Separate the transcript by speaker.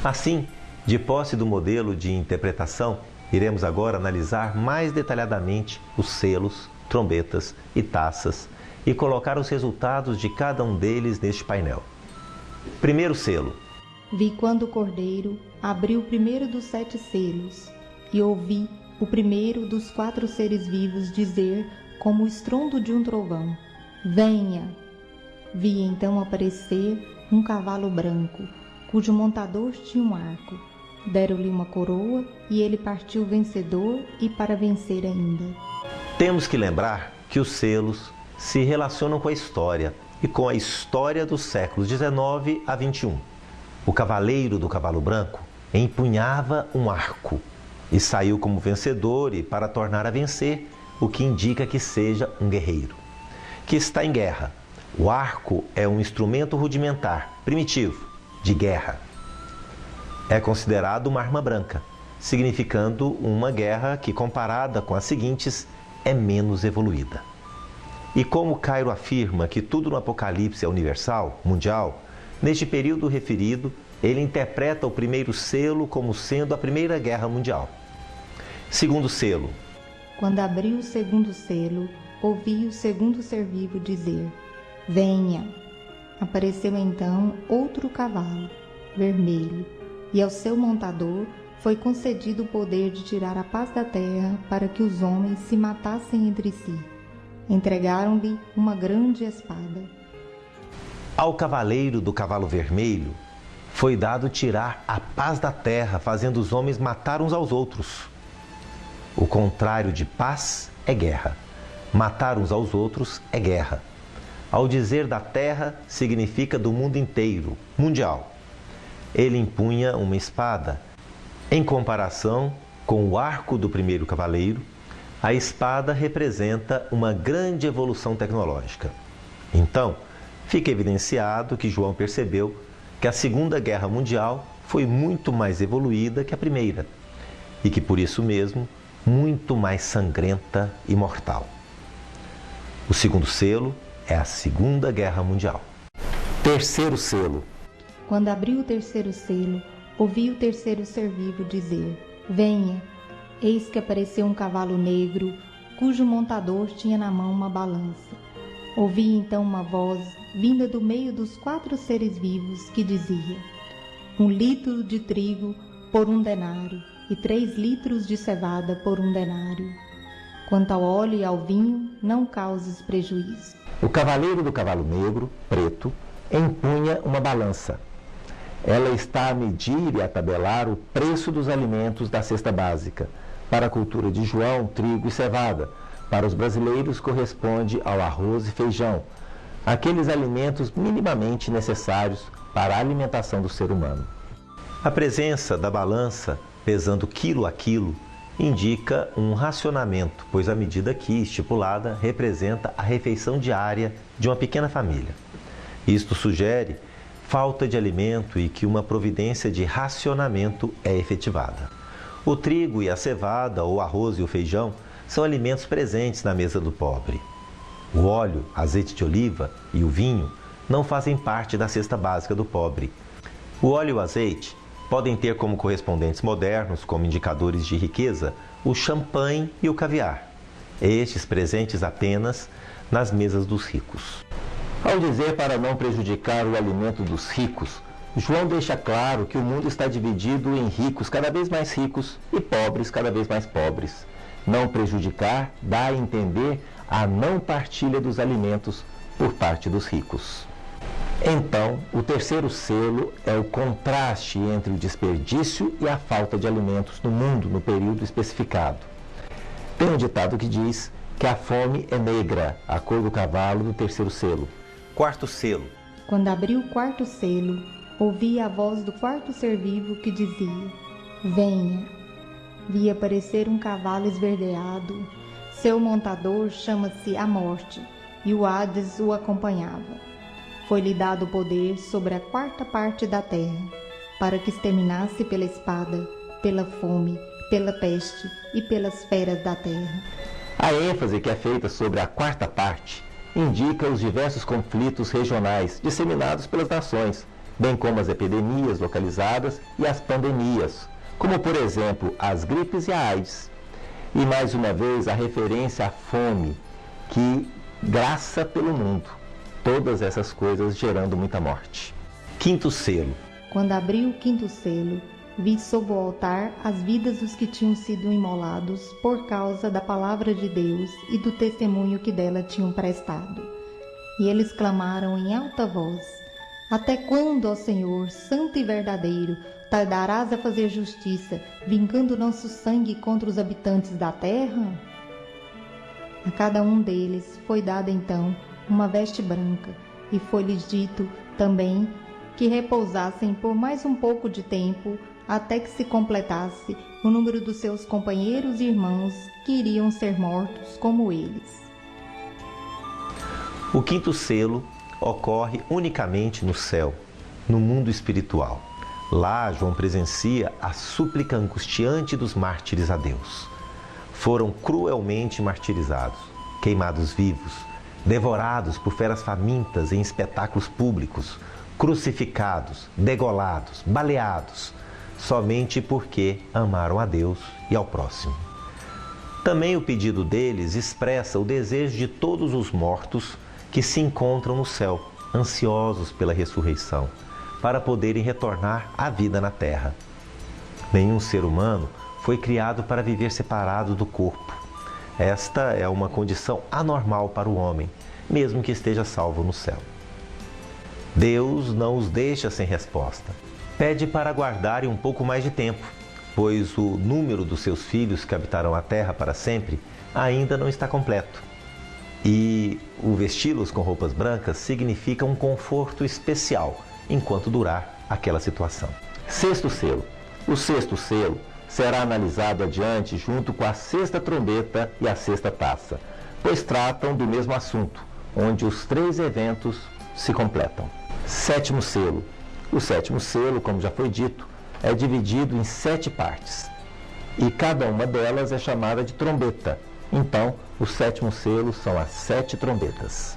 Speaker 1: Assim, de posse do modelo de interpretação, iremos agora analisar mais detalhadamente os selos, trombetas e taças e colocar os resultados de cada um deles neste painel. Primeiro selo.
Speaker 2: Vi quando o Cordeiro abriu o primeiro dos 7 selos e ouvi o primeiro dos 4 seres vivos dizer como o estrondo de um trovão: venha! Vi então aparecer um cavalo branco, cujo montador tinha um arco. Deram-lhe uma coroa e ele partiu vencedor e para vencer ainda.
Speaker 1: Temos que lembrar que os selos se relacionam com a história e com a história dos séculos 19 a 21. O cavaleiro do cavalo branco empunhava um arco e saiu como vencedor e para tornar a vencer, o que indica que seja um guerreiro, que está em guerra. O arco é um instrumento rudimentar, primitivo, de guerra. É considerado uma arma branca, significando uma guerra que, comparada com as seguintes, é menos evoluída. E como Cairo afirma que tudo no Apocalipse é universal, mundial, neste período referido, ele interpreta o primeiro selo como sendo a Primeira Guerra Mundial. Segundo selo.
Speaker 2: Quando abriu o segundo selo, ouvi o segundo ser vivo dizer: venha! Apareceu então outro cavalo, vermelho, e ao seu montador foi concedido o poder de tirar a paz da terra para que os homens se matassem entre si. Entregaram-lhe uma grande espada.
Speaker 1: Ao cavaleiro do cavalo vermelho foi dado tirar a paz da terra, fazendo os homens matar uns aos outros. O contrário de paz é guerra. Matar uns aos outros é guerra. Ao dizer da terra, significa do mundo inteiro, mundial. Ele empunha uma espada. Em comparação com o arco do primeiro cavaleiro, a espada representa uma grande evolução tecnológica. Então, fica evidenciado que João percebeu que a Segunda Guerra Mundial foi muito mais evoluída que a primeira e que, por isso mesmo, muito mais sangrenta e mortal. O segundo selo é a Segunda Guerra Mundial. Terceiro selo.
Speaker 2: Quando abriu o terceiro selo, ouvi o terceiro ser vivo dizer: venha! Eis que apareceu um cavalo negro, cujo montador tinha na mão uma balança. Ouvi então uma voz vinda do meio dos 4 seres vivos que dizia: 1 litro de trigo por 1 denário e 3 litros de cevada por 1 denário. Quanto ao óleo e ao vinho, não causes prejuízo.
Speaker 1: O cavaleiro do cavalo negro, preto, empunha uma balança. Ela está a medir e a tabelar o preço dos alimentos da cesta básica. Para a cultura de João, trigo e cevada. Para os brasileiros, corresponde ao arroz e feijão, aqueles alimentos minimamente necessários para a alimentação do ser humano. A presença da balança, pesando quilo a quilo, indica um racionamento, pois a medida aqui estipulada representa a refeição diária de uma pequena família. Isto sugere falta de alimento e que uma providência de racionamento é efetivada. O trigo e a cevada, ou arroz e o feijão, são alimentos presentes na mesa do pobre. O óleo, azeite de oliva e o vinho não fazem parte da cesta básica do pobre. O óleo e o azeite podem ter como correspondentes modernos, como indicadores de riqueza, o champanhe e o caviar, estes presentes apenas nas mesas dos ricos. Ao dizer para não prejudicar o alimento dos ricos, João deixa claro que o mundo está dividido em ricos cada vez mais ricos e pobres cada vez mais pobres. Não prejudicar dá a entender a não partilha dos alimentos por parte dos ricos. Então, o terceiro selo é o contraste entre o desperdício e a falta de alimentos no mundo no período especificado. Tem um ditado que diz que a fome é negra, a cor do cavalo do terceiro selo. Quarto selo.
Speaker 2: Quando abriu o quarto selo, ouvi a voz do quarto ser vivo que dizia: venha. Vi aparecer um cavalo esverdeado. Seu montador chama-se a Morte, e o Hades o acompanhava. Foi-lhe dado poder sobre a quarta parte da terra, para que exterminasse pela espada, pela fome, pela peste e pelas feras da terra.
Speaker 1: A ênfase que é feita sobre a quarta parte indica os diversos conflitos regionais disseminados pelas nações, bem como as epidemias localizadas e as pandemias, como por exemplo as gripes e a AIDS. E mais uma vez a referência à fome que graça pelo mundo, todas essas coisas gerando muita morte. Quinto selo.
Speaker 2: Quando abri o quinto selo, vi sob o altar as vidas dos que tinham sido imolados por causa da palavra de Deus e do testemunho que dela tinham prestado. E eles clamaram em alta voz: até quando, ó Senhor, santo e verdadeiro, tardarás a fazer justiça, vingando nosso sangue contra os habitantes da terra? A cada um deles foi dada então uma veste branca, e foi-lhes dito também que repousassem por mais um pouco de tempo, até que se completasse o número dos seus companheiros e irmãos que iriam ser mortos como eles.
Speaker 3: O quinto selo ocorre unicamente no céu, no mundo espiritual. Lá, João presencia a súplica angustiante dos mártires a Deus. Foram cruelmente martirizados, queimados vivos, devorados por feras famintas em espetáculos públicos, crucificados, degolados, baleados, somente porque amaram a Deus e ao próximo. Também o pedido deles expressa o desejo de todos os mortos que se encontram no céu, ansiosos pela ressurreição, para poderem retornar à vida na terra. Nenhum ser humano foi criado para viver separado do corpo. Esta é uma condição anormal para o homem, mesmo que esteja salvo no céu. Deus não os deixa sem resposta. Pede para aguardarem um pouco mais de tempo, pois o número dos seus filhos que habitarão a terra para sempre ainda não está completo. E o vesti-los com roupas brancas significa um conforto especial enquanto durar aquela situação.
Speaker 1: Sexto selo. O sexto selo será analisado adiante junto com a sexta trombeta e a sexta taça, pois tratam do mesmo assunto, onde os três eventos se completam. Sétimo selo. O sétimo selo, como já foi dito, é dividido em 7 partes, e cada uma delas é chamada de trombeta. Então, o sétimo selo são as 7 trombetas.